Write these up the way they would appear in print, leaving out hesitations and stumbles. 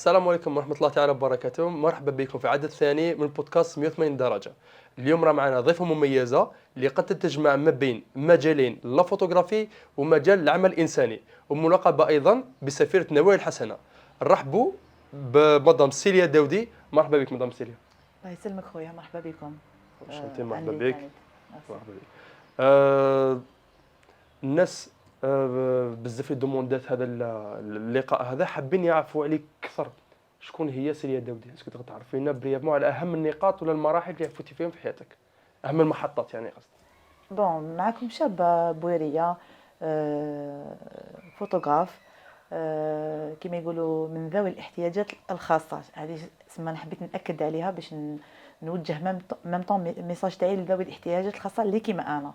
السلام عليكم ورحمة الله تعالى وبركاته. مرحبا بكم في عدد ثاني من بودكاست 180 درجة. اليوم راه معنا ضيفة مميزة اللي قد تجمع ما بين مجالين لا فوتوغرافي ومجال العمل الإنساني، وملقبة أيضا بسفيرة نوايا الحسنة. نرحبوا بمدام سيليا داودي. مرحبا بك مدام سيليا. الله يسلمك خويا، مرحبا بكم. مرحبا بك. مرحبا بك. الناس بزاف دوموندات هذا اللقاء هذا، حابين يعرفوا عليك اكثر. شكون هي سيليا داودي؟ اسكو تقدر تعرف لنا بريفمون على اهم النقاط ولا المراحل اللي عرفتي فيهم في حياتك، اهم المحطات يعني قصدي. بون، معكم شابة بويرية، فوتوغراف، كما يقولوا من ذوي الاحتياجات الخاصة. هذه اسمها حبيت نأكد عليها باش نوجه ميم طون ميساج تاعي لذوي الاحتياجات الخاصة اللي كيما أنا.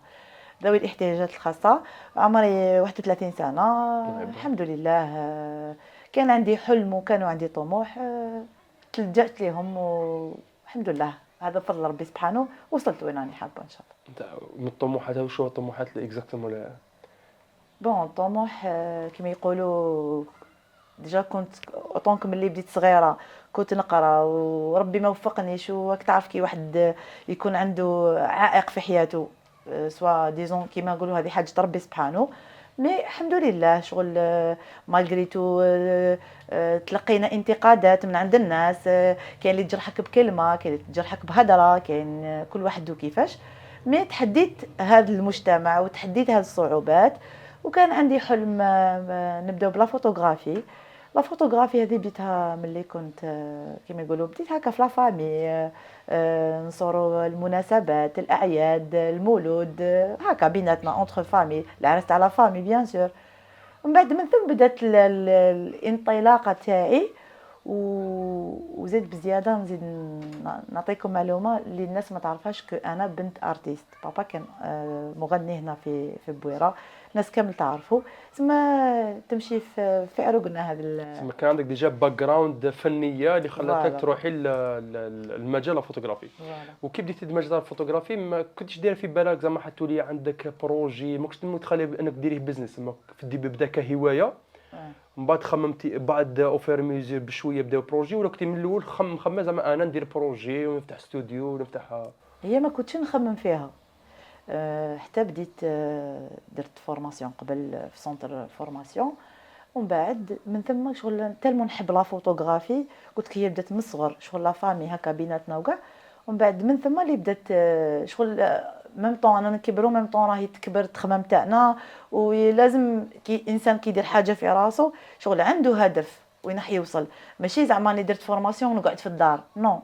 ذوي الاحتياجات الخاصة، عمري 31 سنة. الحمد لله. كان عندي حلم وكانوا عندي طموح، تلجأت لهم والحمد لله. هذا فضل ربي سبحانه، وصلت وين راني حابة إن شاء الله. من الطموحات وشو هو الطموحات اكزاكتومون؟ بون، الطموح كما يقولوا ديجا كنت طونك ملي بديت صغيره كنت نقرا وربي ما وفقنيش. وراك تعرف كي واحد يكون عنده عائق في حياته، سوا ديزون كيما نقولوا هذه حاجه ربي سبحانه. مي الحمد لله شغل مالغريتو تلقينا انتقادات من عند الناس. كاين اللي تجرحك بكلمه، كاين اللي تجرحك بهضره، كاين كل واحد وكيفاش. مي تحديت هذا المجتمع وتحديت هذه الصعوبات، وكان عندي حلم نبداو بلا فوتوغرافي. لا فوتوغرافي هذه بديتها ملي كنت كما يقولوا بديت هكا في لافامي، نصوروا المناسبات، الاعياد، المولود، هكا بيناتنا اونتر فامي، العرس تاع لا فامي بيان سور. ومن بعد من ثم بدات الانطلاقه تاعي. وزيد بزياده نزيد نعطيكم معلومه اللي الناس ما تعرفهاش، كو انا بنت ارتيست. بابا كان مغني هنا في بويره، الناس كامل تعرفوا. تسمى تمشي في عروقنا هذا. تسمى كان عندك ديجا باك جراوند فنيه اللي خلاتك تروحي المجال الفوتوغرافي. وكي بديتي المجال الفوتوغرافي ما كنتش داير في بالك زعما حتولي عندك بروجي، ما كنتش متخيل بانك ديريه بزنس. في الديبي بدا كهوايه، من بعد خممتي بعد اوفير ميزير بشويه بداو بروجي، ولا كنتي من الاول مخمم زعما انا ندير بروجي ونفتح استوديو ونفتح؟ هي ما كنتش نخمم فيها، حتى بديت درت فورماسيون قبل في سونتر فورماسيون. ومن بعد من ثم شغل تالمو نحب لا فوتوغرافي. قلت هي بدات من الصغر شغل لا فامي هكا بيناتنا وكاع. ومن بعد من ثم اللي بدات شغل ميم طون انا نكبروا، ميم طون راهي تكبر التخمام تاعنا. ولازم كي انسان كيدير حاجه في راسو شغل عنده هدف وين راح يوصل. ماشي زعما اني درت فورماسيون ونقعد في الدار، نو.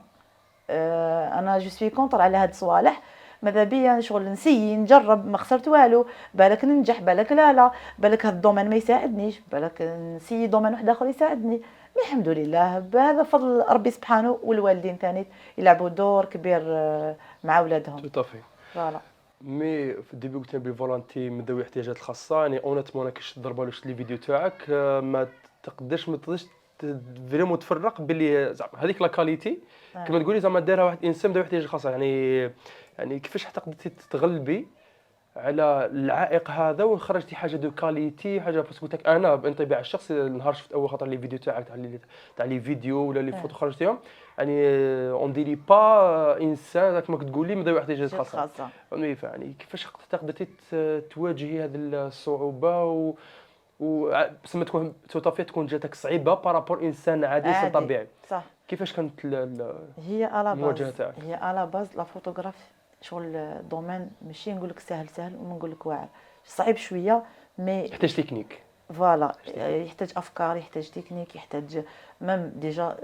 انا جو سوي كونطر على هاد الصوالح. ماذا بيا شغل نسيي نجرب، ما خسرت والو. بالك ننجح، بالك لا بالك هذا الدومين ما يساعدنيش، بالك نسيي دومين واحد اخر يساعدني. الحمد لله بهذا فضل ربي سبحانه، والوالدين ثاني يلعبوا دور كبير مع اولادهم. توتافي. فوالا. مي في الديبي قلت لي فولونتي من ذوي الاحتياجات الخاصه، يعني اونيتمون انا كنت ضربه لي لي فيديو تاعك، ما تقدرش فريمون تفرق باللي زعما هذيك لا كاليتي كما تقولي زعما دارها واحد انسان ذوي احتياجات خاصه. يعني كيفاش حتى قدرتي تتغلبي على العائق هذا وخرجتي حاجه دو كاليتي، حاجه بس قلت لك انا بانطباع الشخصي نهار شفت اول خطره لي فيديو تاعك تاع لي فيديو ولا لي فوتو خرجتيهم، يعني اون ديري با انسان كما كتقولي من ذوي الاحتياجات الخاصه. يعني كيفاش قدرتي تواجهي هذه الصعوبه بسما تكون توتافي تكون جاتك صعيبه بارابور انسان عادي طبيعي؟ صح. كيفاش كانت هي المواجهه تاعك؟ هي على باز لا فوتوغرافي شغل دومين ماشي نقول لك سهل وما نقول لك واعر، صعيب شويه. مي يحتاج تكنيك. فوالا، يحتاج افكار، يحتاج تكنيك، يحتاج ميم ديجا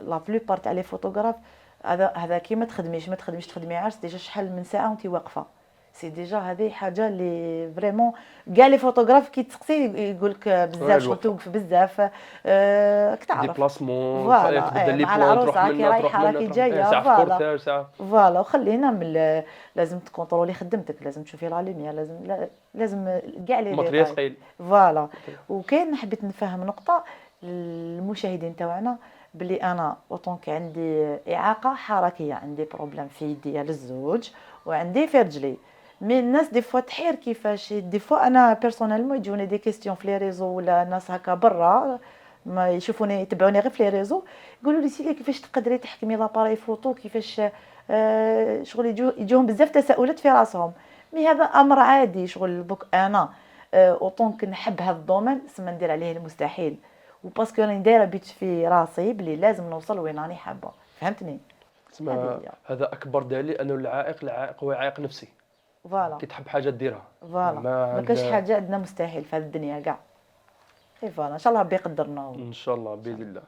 لا بلوبار تاع لي فوتوغراف. هذا كي ما تخدميش تخدمي عرس ديجا شحال من ساعه وانت واقفه. سي ديجا هذه حاجه اللي فريمون كاع لي فوتوغراف كي تسقسي يقول لك بزاف شغل توقف بزاف. راك تعرف ديبلاسمون فوالا مع العروسه راكي رايحه راكي جايه. فوالا وخلينا من لازم تكونترولي خدمتك، لازم تشوفي لا لوميير، لازم كاع لي ماتريال ثقيل. فوالا. وكاين حبيت نفهم نقطه للمشاهدين تاعنا، بلي انا اوطونك عندي اعاقه حركيه، عندي بروبليم في يدي للزوج وعندي في رجلي. مي الناس دي فوا تحير كيفاش دي فوا انا بيرسونيلمون يجوني دي كيستيون في لي ريزو ولا ناس هكا برا ما يشوفوني يتبعوني غير في لي ريزو، يقولوا لي سيليا كيفاش تقدري تحكمي لاباري فوتو، كيفاش شغل يجوهم بزاف تساؤلات في راسهم. مي هذا امر عادي، شغل دوك انا اوطون كنحب هذا الدومين سما ندير عليه المستحيل، وباسكو راني دايره بيت في راسي بلي لازم نوصل وين راني حابه، فهمتني؟ هذه تسمى هي. هذا اكبر دليل انه العائق هو عائق نفسي. فوالا كي تحب حاجه ديرها. فوالا، ما كاش حاجه عندنا مستحيل في هذه الدنيا كاع. اي فوالا، ان شاء الله ربي يقدرنا ان شاء الله ان شاء باذن الله. الله.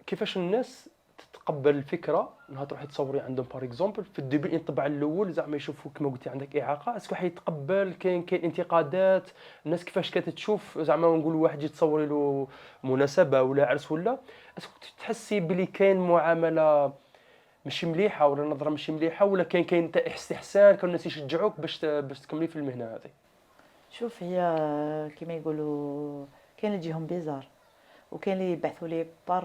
كيفاش الناس تتقبل الفكره انها تروحي تصوري عندهم باغ اكزومبل في الديبي الانطباع الاول زعما يشوفوك كما قلتي عندك اعاقه، اسكو حيتقبل؟ كاين انتقادات؟ الناس كيفاش كتشوف زعما نقولوا واحد يجي تصوري له مناسبه ولا عرس ولا، اسكو تحسي بلي كاين معامله ماشي مليحه ولا نظره ماشي مليحه، ولا كاين استحسان كانوا الناس يشجعوك باش تكملي في المهنه هذه؟ شوف، هي كيما يقولوا كاين اللي يجيهم بيزار، وكاين اللي يبعثوا لي بار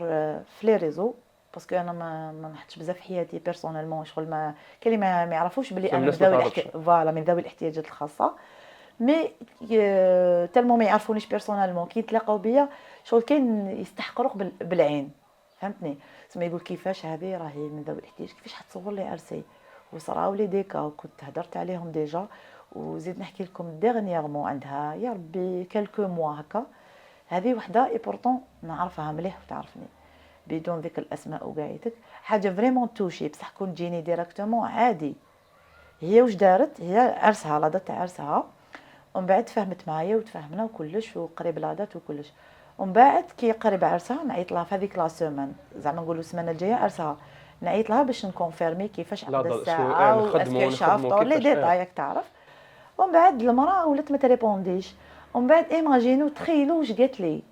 في لي ريزو، باسكو انا ما نحطش بزاف حياتي بيرسونيلمون، شغل ما كاين اللي ما يعرفوش بلي انا من الناس ما ذوي تعرفش. فوالا من ذوي الاحتياجات الخاصه. مي تالمون ما يعرفونيش بيرسونيلمون، كي يتلاقاو بيا شغل كاين يستحقروك بالعين، فهمتني؟ تسمى يقول كيفاش هذه راهي من ذوي الاحتياج، كيفاش حتصور لي ارسي؟ وصراو لي ديكا وكنت هدرت عليهم ديجا، وزيد نحكي لكم ديغنييغمون عندها يا ربي كالكو موا هكا، هذه وحده اي بورطون نعرفها مليح وتعرفني بدون ذكر الاسماء وقايتك، حاجه فريمون توشي، بصح كون تجيني ديريكتومون عادي. هي واش دارت؟ هي عرسها لا دات تاع عرسها، ومن بعد تفاهمت معايا وتفاهمنا وكلش وقريب لا دات وكلش، ومن بعد كي قريب عرسها نعيط لها في هذيك لا سيمين، زعما نقولوا السمانه الجايه عرسها، نعيط لها باش نكونفيرمي كيفاش لا عقد اسكو الساعه واسكو نخدموا شافطوا لي كيفاش ديتاي راك تعرف. ومن بعد المراه ولات ما تريبونديش، ومن بعد ايماجينو تخيلوا واش قالت لي،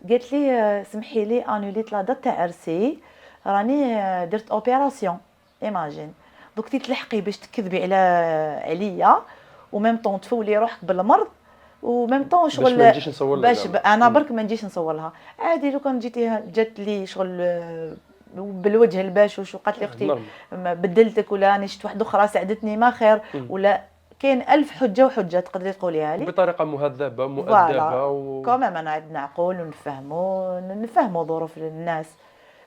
قالت لي سمحي لي انوليت لا دات تاع عرسي، راني درت اوبيراسيون. ايماجين دوك تلحقي باش تكذبي عليا، وميم طون تفولي روحك بالمرض، وميم طون باش ما شغل نجيش نصور لها باش زعما. انا برك ما نجيش نصور لها. عادي لو كان جيتي جات لي شغل بالوجه الباشوش وقالت لي اختي نورمال. بدلتك، ولا راني شفت واحده اخرى ساعدتني ما خير، ولا كاين ألف حجه وحجه تقدري تقوليها لي. بطريقه مهذبه فوالا مؤدبه كمان انا عندنا عقول ونفهموا ظروف الناس.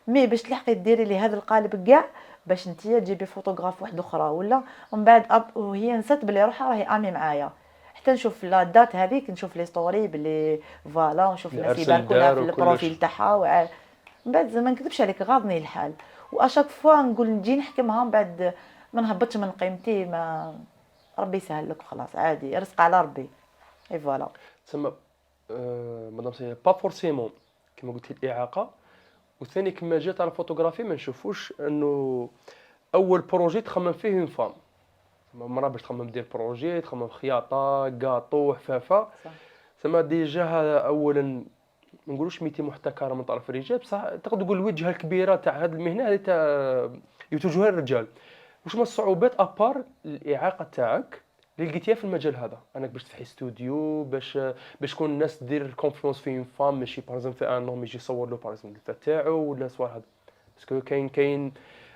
مي باش تلحقي ديري لي هذا القالب كاع باش نتيا تجيبي فوتوغراف واحد اخرى، ولا ومن بعد وهي نسات بلي روحها راهي امي معايا، حتى نشوف لا دات هذيك نشوف لي ستوري بلي فوالا، ونشوف الناس العرس يباركولها ندار في وكلش. البروفيل تاعها من بعد ما نكذبش عليك غاضني الحال، واشاك فوا نقول نجي نحكمها من بعد ما نهبطش من قيمتي، ما ربي يسهل لك وخلاص، عادي رزق على ربي. اي فوالا. تسمى مدام سي با فورسيمون كما قلتي الاعاقه، وثاني كما جات على الفوتوغرافي ما نشوفوش انه اول بروجي تخمم فيه اون فام، مرة باش تخمم دير بروجي تخمم خياطه كاطو حفافه، صح. تسمى ديجا هذا اولا ما نقولوش ميتي محتكره من طرف الرجال، بصح تقدر تقول الوجهه الكبيره تاع هذه المهنه هذه تاع يتوجهها الرجال. واش هما الصعوبات ابار الاعاقه تاعك اللي لقيتيها في المجال هذا، انك باش تفتحي استوديو باش تكون الناس دير كونفيونس في اون فام، ماشي باغ اكزومبل في ان نوم يجي يصور له باغ اكزومبل الفات تاعو ولا سوال هذا؟ اسكو كاين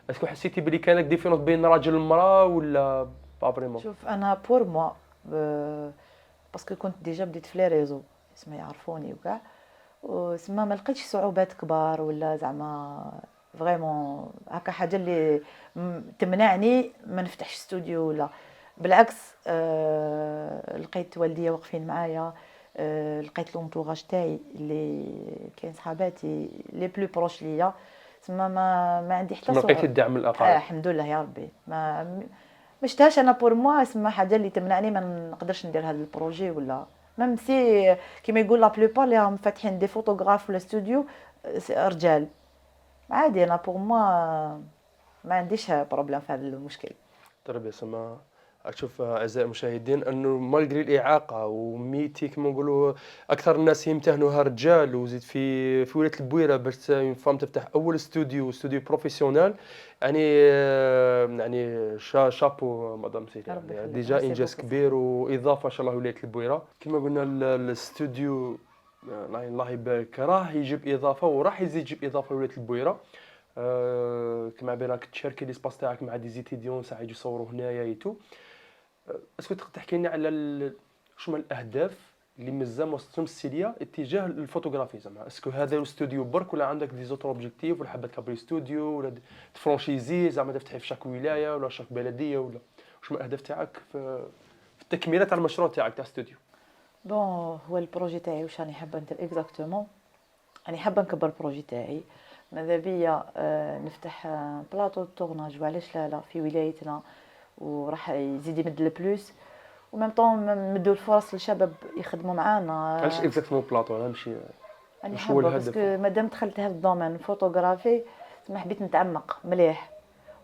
اسكو حسيتي بلي كانك ديفيرونس بين راجل ومراه ولا با فريمون؟ شوف انا بور موا باسكو كنت ديجا بديت في لي ريزو اسما يعرفوني وكاع، وسما ما لقيتش صعوبات كبار ولا زعما فريمون هكا حاجه اللي تمنعني ما نفتحش استوديو ولا بالعكس. لقيت والديا واقفين معايا، لقيت لونطوراج تاعي اللي كاين صحاباتي لي بلو بروش ليا، تسمى ما عندي حتى ما لقيتي الدعم من الاقارب؟ الحمد لله يا ربي، ما شفتهاش انا بور موا اسمها حاجه اللي تمنعني ما نقدرش ندير هذا البروجي ولا ميم سي كيما يقول لا بلوبار اللي راهم فاتحين دي فوتوغراف ولا استوديو رجال، عادي انا بور موا ما عنديش بروبليم في هذا المشكل. ترى سما اشوف اعزائي المشاهدين انه مالغري الاعاقه وميتي كما نقولوا اكثر الناس يمتهنوها رجال، وزيد في ولايه البويره باش فام تفتح اول استوديو بروفيسيونيل، يعني يعني شابو مدام سيدي، ربي يعني يخليك، ديجا ميرسي انجاز بوكو. كبير واضافه ان شاء الله ولايه البويره. كما قلنا الاستوديو الله يبارك راه يجيب اضافه وراح يزيد يجيب اضافه لولايه البويره. كما راك تشاركي ليسباس تاعك مع دي زيتيديون ساعه يجوا يصوروا هنايا ايتو. اسكو تقدر تحكي لنا على شنو هما الاهداف اللي مازال ما وصلتهمش السيليا اتجاه الفوتوغرافي زعما اسكو هذا الاستوديو برك ولا عندك دي زوتر اوبجيكتيف ولا حابه تكبري استوديو ولا تفرانشيزي زعما تفتحي في شاك ولايه ولا شاك بلديه ولا شنو الاهداف تاعك في التكمله تاع المشروع تاعك تاع استوديو؟ بون هو البروجي تاعي واش راني حابه ندير اكزاكتومون. راني حابه نكبر البروجي تاعي، ماذا بيا نفتح بلاطو تورناج وعلاش لا في ولايتنا، وراح يزيد يمد البلوس، وميم طون نمدوا الفرص للشباب يخدموا معانا. علاش اكزاكتومون بلاطو؟ انا ماشي راني واش هو حابه باسكو الهدف؟ مادام دخلت هذا الدومين الفوتوغرافي تما حبيت نتعمق مليح،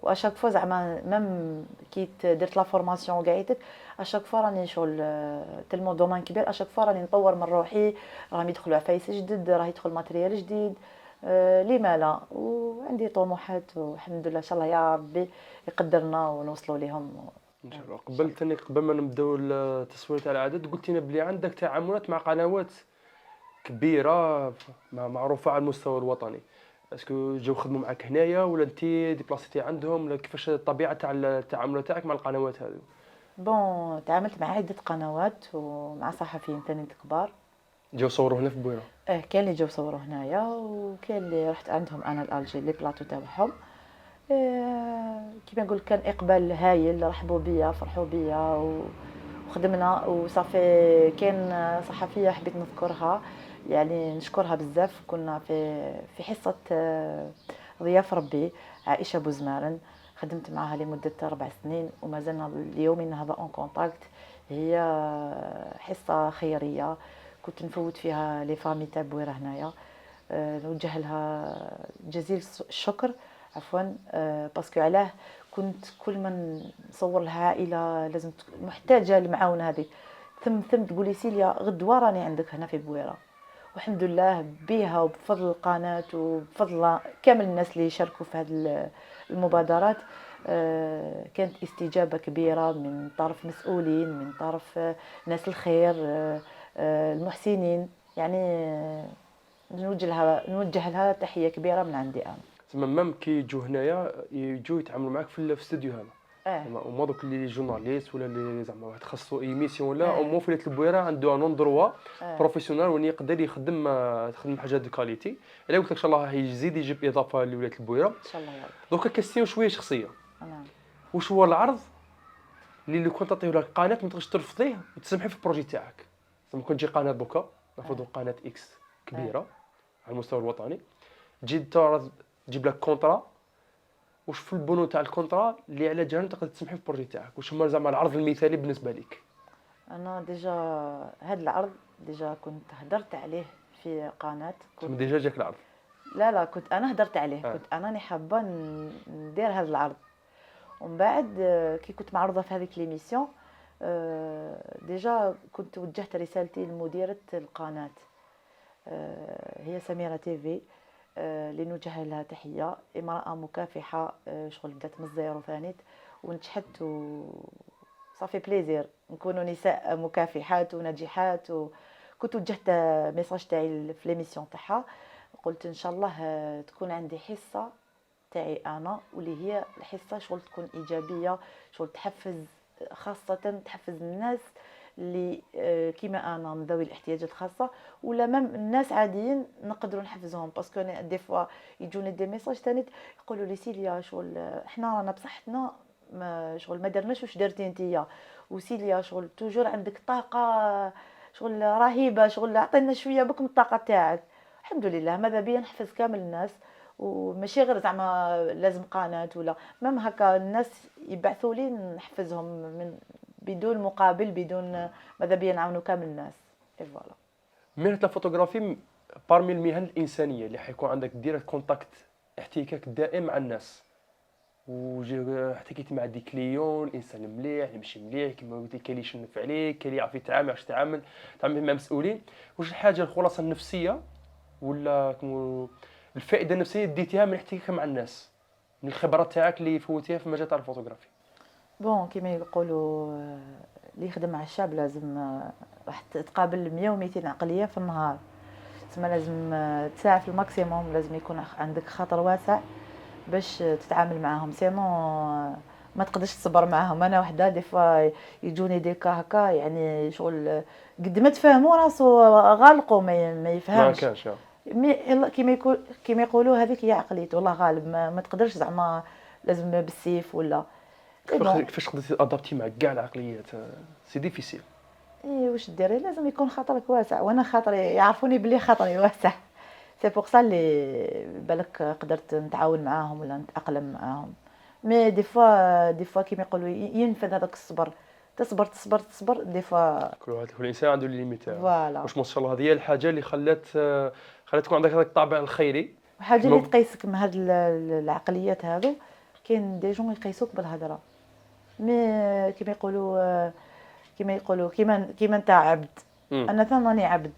واشاك فوا زعما ميم كي درت لا فورماسيون قاعدت اشاك فوا راني شغل تلمو دومين كبير، اشاك فوا راني نطور من روحي، راهم يدخلوا عفايس جدد، راه يدخل ماتريال جديد. لما لا، وعندي طموحات والحمد لله ان شاء الله يا ربي يقدرنا ونوصلوا لهم. ان شاء الله. قبل ما نبداو التصوير تاع العدد قلت لنا بلي عندك تعاملات مع قنوات كبيره معروفه على المستوى الوطني، اسكو جاو خدموا معك هنايا ولا انت ديبلاسيتي عندهم ولا كيفاش الطبيعه تاع التعامل تاعك مع القنوات هذو؟ بون تعاملت مع عده قنوات ومع صحفيين ثاني كبار. جاو صوروا هنا في بويره؟ كاين اللي جاو صوروا هنايا، وكاين اللي رحت عندهم انا لالجي لي بلاطو تاعهم. كيما نقول كان اقبال هايل، رحبوا بيا فرحوا بيا وخدمنا وصافي. كان صحفيه حبيت نذكرها، يعني نشكرها بزاف. كنا في حصه ضياف ربي، عائشه بوزمارن، خدمت معها لمده 4 سنين وما زلنا ليومنا هذا اون كونتاكت. هي حصه خيريه كنت نفوت فيها لي فامي تاع بويره هنايا. نوجه لها جزيل الشكر عفوا. باسكو علاه كنت كل ما نصور لها عائله لازم محتاجه المعاونه هذه، ثم تقولي سيليا غدوه راني عندك هنا في بويره. والحمد لله بها وبفضل القناه وبفضل كامل الناس اللي يشاركوا في هذه المبادرات. كانت استجابه كبيره من طرف مسؤولين، من طرف ناس الخير، المحسنين. يعني نوجه لها تحيه كبيره من عندي انا. تما مام كي يجوا هنايا يجوا يتعاملوا معك في الاستوديو هذا؟ اه زعما وما دوك اللي جورناليست ولا اللي زعما واحد خاصو ايميسيون ولا او مو اه في البويره عنده ان اندروا اه بروفيسيونال وين يقدر يخدم حاجات دو كاليتي. الا قلت لك ان شاء الله يزيد يجيب اضافه لولايه البويره. ان شاء الله يا ربي. دوكا كاستيون شويه شخصيه، نعم. واش هو العرض اللي لو كنت تعطيه لك قناه ما تقدرش ترفضيه وتسمحي في البروجي تاعك؟ زعما كون تجي قناه دوكا ناخذ قناه اكس كبيره على المستوى الوطني، تجي تعرض تجيب لك كونطرا، واش في البنود تاع الكونطرا اللي على جال تقدر تسمحي في البروجي تاعك؟ واش هما زعما العرض المثالي بالنسبه لك؟ انا ديجا هذا العرض ديجا كنت هدرت عليه في قناه. ثم ديجا جاك العرض؟ لا كنت انا هدرت عليه، كنت انا حابه ندير هذا العرض. ومن بعد كي كنت معروضه في هذيك ليميسيون ديجا كنت وجهت رسالتي لمديره القناه، هي سميره تيفي، اللي نوجه لها تحيه. امراه مكافحه، شغل بدات من الزيرو ثاني ونجحت صافي بليزير نكونوا نساء مكافحات وناجحات. وكنت وجهت ميساج تاعي في ليميسيون تاعها، قلت ان شاء الله تكون عندي حصه تاعي انا، واللي هي الحصه شغل تكون ايجابيه، شغل تحفز، خاصه تحفز الناس اللي كيما انا من ذوي الاحتياجات الخاصه، ولا مام الناس عاديين نقدروا نحفزهم. باسكو دي فوا يجوني دي ميساج ثاني يقولوا لي سيليا شغل احنا رانا بصحتنا شغل ما درناش واش درتي نتيا، وسيليا شغل توجور عندك طاقه شغل رهيبه، شغل عطينا شويه بكم الطاقه تاعك. الحمد لله ماذا بيا نحفز كامل الناس، وماشي غير زعما لازم قناه ولا مام هكا الناس يبعثوا لي نحفزهم من بدون مقابل، بدون ماذا بيا نعاونوا كامل الناس. اي فوالا. مهنه الفوتوغرافي بارمي المهن الانسانيه اللي حيكون عندك دير كونتاكت، احتكاك دائم مع الناس، احتكيت مع دي كليون، الانسان المليح اللي ماشي مليح كما قلت لك، كاين اللي يشنف عليك، كاين اللي يعرف يتعامل، يعرف يتعامل مع مسؤولين. واش الحاجه الخلاصه النفسيه ولا الفائده النفسيه ديتيها من احتكاك مع الناس، من الخبرات تاعك اللي فوتيها في مجال تاع الفوتوغرافي؟ بون كيما يقولوا اللي يخدم مع الشعب لازم راح تقابل 100 و200 عقليه في النهار، تسمى لازم تساعة في الماكسيموم، لازم يكون عندك خاطر واسع باش تتعامل معاهم. سينو ما تقدرش تصبر معاهم. انا وحده دي فوا يجوني دي كا هكا، يعني شغل قد ما تفهموا راسو غالقوا ما ما يفهمش. كانش كيما يقولوا هذيك هي عقليته، والله غالب ما تقدرش زعما لازم بالسيف ولا. اي بون، كيفاش قدرتي ادابتي مع كاع العقليات؟ سي ديفيسيل. اي واش ديري، لازم يكون خاطرك واسع، وانا خاطري يعرفوني بلي خاطري واسع. سي بوغ سا اللي بالك قدرت نتعاون معاهم ولا نتاقلم معاهم. مي دي فوا كيما يقولوا ينفذ هذاك الصبر، تصبر تصبر تصبر دي فوا. كل واحد كل انسان عنده الليميت تاعو. فوالا. واش ما شاء الله هذه هي الحاجه اللي خلات تكون عندك هذاك الطابع الخيري. وحاجه اللي كما تقيسك من هاد العقليات هادو، كاين دي جون يقيسوك بالهضره. مي كيما يقولوا كيما انت عبد، مم. انا ثاني عبد،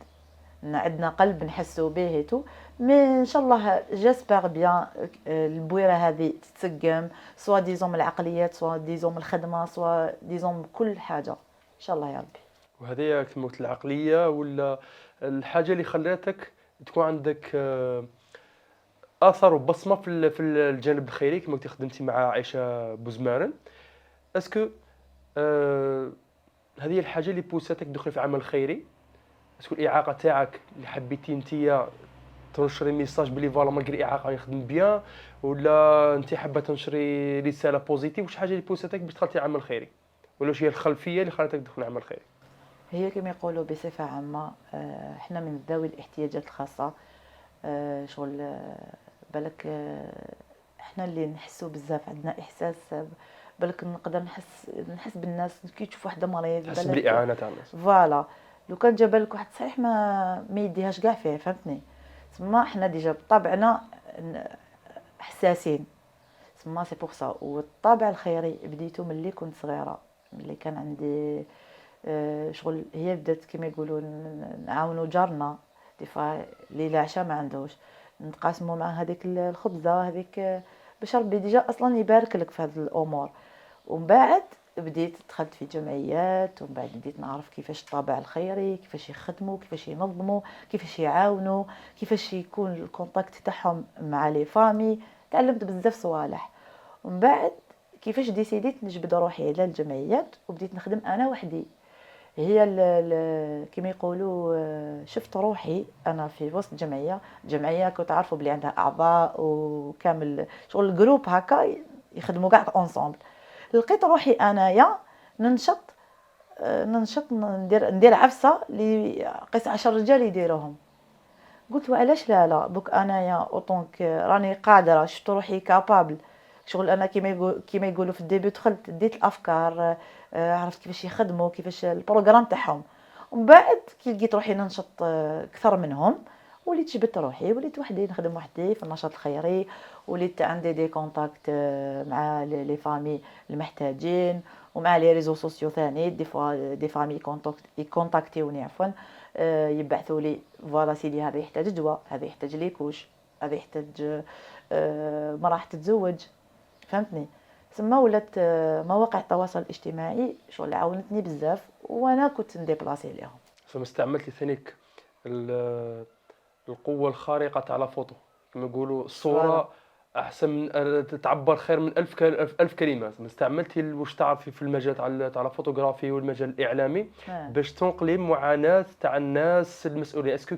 عندنا قلب نحسوا به تو. مي ان شاء الله جيسبر بيان البويره هذه تتسقم، سوا ديزوم العقليات، سوا ديزوم الخدمه، سوا ديزوم كل حاجه ان شاء الله يا ربي. وهذه هي كما قلت العقليه ولا الحاجه اللي خلاتك تكون عندك اثر وبصمه في الجانب الخيري. كما قلتي خدمتي مع عائشه بوزمارن. اسكو هذه هي الحاجه اللي بوساتك تدخلي في العمل الخيري؟ اسكو الاعاقه تاعك اللي حبيتي انت تنشري ميساج بلي فوالا مالغري اعاقه يخدم بيان، ولا انت حابه تنشري رساله بوزيتيف؟ واش حاجه اللي بوساتك باش دخلتي العمل الخيري، ولا واش هي الخلفيه اللي خلاتك تدخل العمل الخيري؟ هي كما يقولوا بصفه عامه، احنا من ذوي الاحتياجات الخاصه، شغل بالك احنا اللي نحسوا بزاف، عندنا احساس، بالك نقدر نحس بالناس كي تشوف واحده مريض تحس بالك. بالاعانه تاع الناس. فوالا. لو كان جاب لك واحد صحيح ما يديهاش كاع فيه، فهمتني. تما احنا ديجا بطبعنا حساسين، تما سي بوغ سا. والطابع الخيري بديتو ملي كنت صغيره، ملي كان عندي شغل. هي بدات كما يقولوا نعاونوا جارنا دي فوا ليلة عشاء ما عندوش، نتقاسموا مع هذيك الخبزه هذيك، باش ربي ديجا اصلا يبارك لك في هذه الامور. ومن بعد بديت دخلت في جمعيات، ومن بعد بديت نعرف كيفاش الطابع الخيري، كيفاش يخدموا، كيفاش ينظموا، كيفاش يعاونوا، كيفاش يكون الكونتاكت تاعهم مع لي فامي. تعلمت بزاف صوالح. ومن بعد كيفاش ديسيديت نجبد روحي على الجمعيات، وبديت نخدم انا وحدي. هي كما يقولوا شفت روحي انا في وسط جمعيه كنت عارفه بلي عندها اعضاء وكامل شغل الجروب هكا يخدموا كاع اونصومبل. لقيت روحي انايا ننشط ندير عفسه اللي قيس 10 رجال يديروهم. قلت وعلاش لا دوك انايا اوطونك راني قادره، شفت روحي كابابل. شغل انا كيما يقولوا في الديبي دخلت ديت الافكار، عرفت كيفاش يخدموا، كيفاش البروغرام تاعهم. ومن بعد كي لقيت روحي ننشط اكثر منهم، وليت جبت روحي، وليت وحدي نخدم وحدي في النشاط الخيري. وليت عندي دي كونتاكت مع لي فامي المحتاجين، ومع لي ريزو سوسيو ثاني. دي فامي يكونتاكتيوني عفوا، يبعثوا لي فوالا سيدي هذا يحتاج دواء، هذا يحتاج ليكوش، هذا يحتاج ما راح تتزوج، فهمتني. ثم ولات مواقع التواصل الاجتماعي شغل عاونتني بزاف، وانا كنت نديبلاسي ليهم. فما استعملتي ثانيك القوه الخارقه تاع لا فوتو. كما يقولوا فوالا. الصوره احسن من تعبر خير من ألف كلمات. ما استعملتي واش تعرفي في المجال تاع الفوتوغرافي والمجال الاعلامي باش تنقلي معاناه تاع الناس المسؤولين؟ اسكو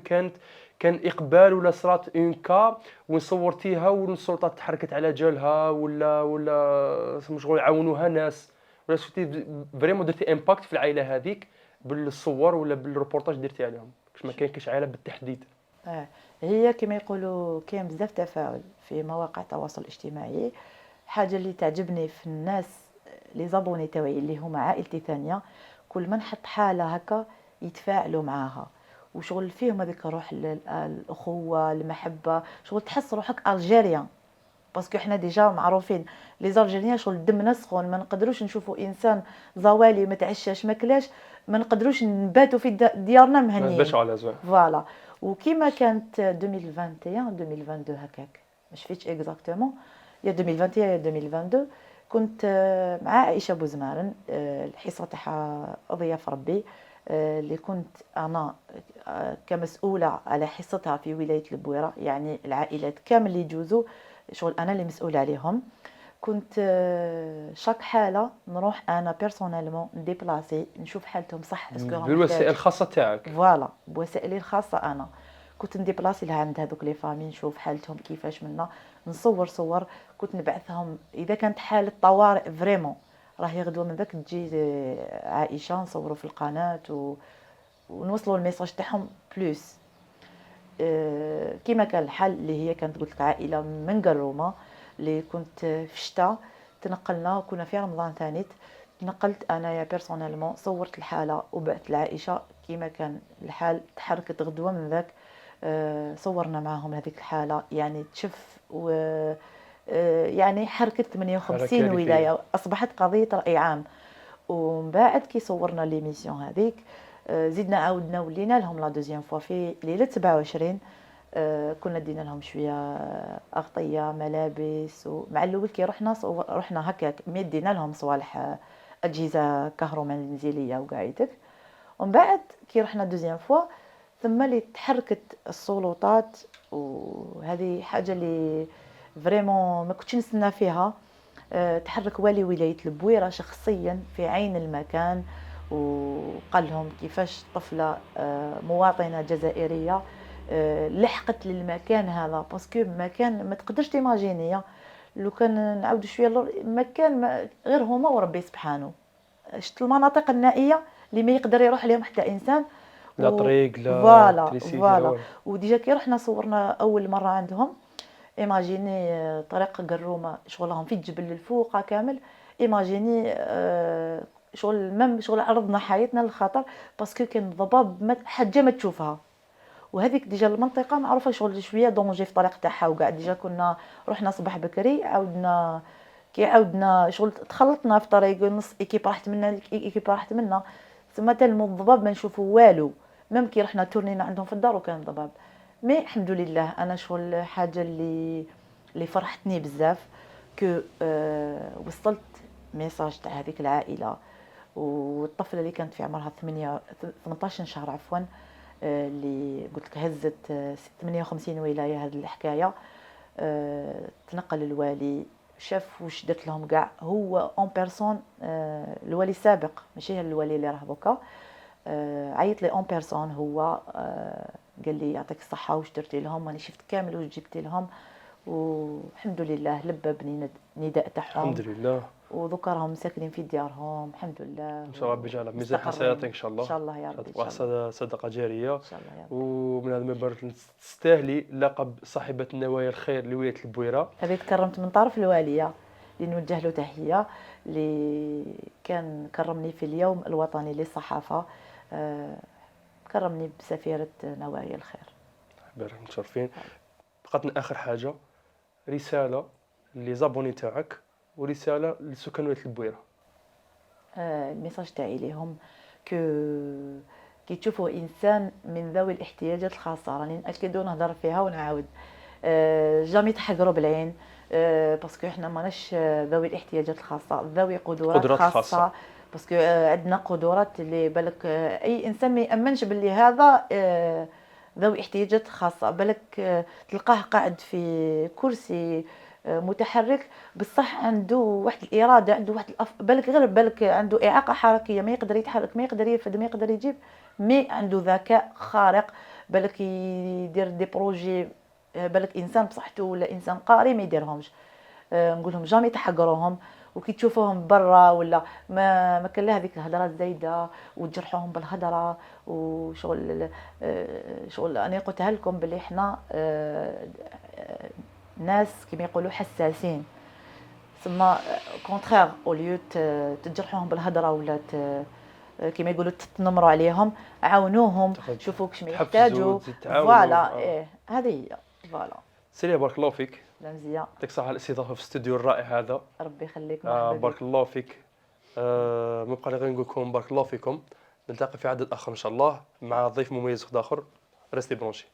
كان اقبال، ولا صرات اون كا وين صورتيها والسلطات تحركت على جالها، ولا شغل يعاونوها ناس، ولا شفتي فريمون درتي امباكت في العائله هذيك بالصور ولا بالروبورتاج درتي عليهم؟ ما كاينش عائله بالتحديد. هي كما يقولوا كاين بزاف تفاعل في مواقع التواصل الاجتماعي. حاجه اللي تعجبني في الناس لي زابوني تاعي اللي هما عائلتي ثانيه، كل ما نحط حاله هكا يتفاعلوا معاها، وشغل فيهم هذيك الروح الاخوه المحبه. شغل تحس روحك الجيريان، باسكو حنا ديجا معروفين لي زالجيريان شغل دمنا سخون، ما نقدروش نشوفوا انسان زوالي ما تعشاش ما كلاش، ما نقدروش نباتوا في ديارنا مهنيين. باش على زوين. فوالا. وكيما كانت 2021 2022 هكاك، ما شفتش اكزاكتومون، يا 2021 يا 2022، كنت مع عائشه بوزمارن، الحصه تاعها اضياف ربي، اللي كنت انا كمسؤوله على حصتها في ولايه البويره، يعني العائلات كامل اللي يجوزوا شغل انا اللي مسؤوله عليهم. كنت شاك حاله نروح انا بيرسونيلمون نديبلاسي نشوف حالتهم صح اسكو راهم بالوسائل الخاصه تاعك. فوالا بوسائلي الخاصه انا كنت نديبلاسي لها عند هذوك لي فامي نشوف حالتهم كيفاش منا نصور صور كنت نبعثهم اذا كانت حاله طوارئ فريمون راهي غدوه من ذاك تجي عائشه نصوروا في القناه ونوصلوا الميساج تاعهم بلوس. كيما كان الحال اللي هي كانت قلت لك عائله من قرومه اللي كنت في الشتاء تنقلنا وكنا في رمضان ثاني تنقلت انا يا بيرسونيلمون صورت الحاله وبعثت لعائشه كيما كان الحال تحركت غدوه من ذاك صورنا معهم هذيك الحاله يعني تشف و يعني حركت 58 ولايه اصبحت قضيه راي عام. ومن بعد كي صورنا ليميسيون هذيك زدنا عاودنا ولينا لهم لا دوزيام فوا في ليله 27 كنا دينا لهم شويه اغطيه ملابس ومع الاول كي رحنا هكاك دينا لهم صوالح اجهزه كهرومنزليه وقاعدك. ومن بعد كي رحنا دوزيام فوا ثم اللي تحركت السلطات وهذه حاجه اللي فريمون ما كنتش نستنى فيها. تحرك والي ولاية البويرة شخصيا في عين المكان وقال لهم كيفاش طفلة مواطنة جزائرية لحقت للمكان هذا باسكو مكان ما تقدرش تيماجينيا لو كان نعاود شويه مكان غير هما وربي سبحانه. شفت المناطق النائية اللي ما يقدر يروح لهم حتى انسان لا طريق لا تريسيتي وديجا كي رحنا صورنا اول مرة عندهم ايماجيني طريق قرومه شغلهم في الجبل الفوق كامل ايماجيني شغل مم شغل عرضنا حياتنا للخطر باسكو كان ضباب حاجه ما تشوفها. وهذيك ديجا المنطقه معروفه شغل شويه دونجي في الطريق تاعها وكاع ديجا كنا رحنا صباح بكري عاودنا شغل تخلطنا في طريق نص ايكيب راحت منا ايكيب راحت منا ثم تلمو الضباب ما نشوفوا والو ميم كي رحنا تورنينا عندهم في الدار وكان ضباب. مي الحمد لله انا شغل حاجه اللي فرحتني بزاف كو وصلت ميساج تاع هذيك العائله والطفله اللي كانت في عمرها 18 شهر عفوا اللي قلت لك هزت 58 ولايه هذه الحكايه. تنقل الوالي شاف واش درت لهم كاع هو اون بيرسون الوالي السابق ماشي الوالي اللي راه دوكا عيط لي اون بيرسون هو قال لي يعطيك الصحه واش درتي لهم راني شفت كامل واش جبتي لهم والحمد لله لبى بني نداء تاعهم الحمد لله وذكرهم ساكنين في ديارهم الحمد لله ان شاء الله ربي يجعلها ميزان حسناتك ان شاء الله ان شاء الله يا ربي ان شاء الله صدقه جاريه ان شاء الله يا ربي. ومن هذا المنبر تستاهلي لقب صاحبه النوايا الخير لولايه البويره. هذه تكرمت من طرف الواليه اللي نوجه له تحيه اللي كان كرمني في اليوم الوطني للصحافه كرمني بسفيره نوايا الخير. بارك متشرفين. بقاتنا اخر حاجه رساله لي تاعك ورساله لسكان ولايه البويره. الميساج تاعي لهم كي تشوفوا انسان من ذوي الاحتياجات الخاصه راني ناكد ونهضر فيها ونعاود جامي تحقروا بالعين باسكو احنا ماناش ذوي الاحتياجات الخاصه ذوي قدرات خاصه باسكو عندنا قدرات اللي بالك اي انسان ما يامنش باللي هذا ذوي احتياجات خاصه بالك تلقاه قاعد في كرسي متحرك بصح عنده واحد الاراده عنده واحد بالك غير بالك عنده اعاقه حركيه ما يقدر يتحرك ما يقدر يرفد ما يقدر يجيب مي عنده ذكاء خارق بالك يدير دي بروجي بالك انسان بصحته ولا انسان قاري ما يديرهمش. نقول لهم جامي تحقروهم وكي تشوفوهم برا ولا ما كان لها هذيك الهضره الزايده وتجرحوهم بالهضره وشغل شغل انا قلتها لكم بلي احنا ناس كما يقولوا حساسين ثم كونترير اوليو تجرحوهم بالهضره ولا كما يقولوا تتنمروا عليهم عاونوهم شوفوا واش يحتاجوا فوالا ايه هذه هي فوالا. سيري بارك الله فيك. لا مزيان يعطيك الصحه على الاستضافه في الاستوديو الرائع هذا. ربي يخليك مرحبا بك. بارك الله فيك. ما بقى لي غير نقول لكم بارك الله فيكم. نلتقي في عدد اخر ان شاء الله مع ضيف مميز اخر. ريستي برونشي.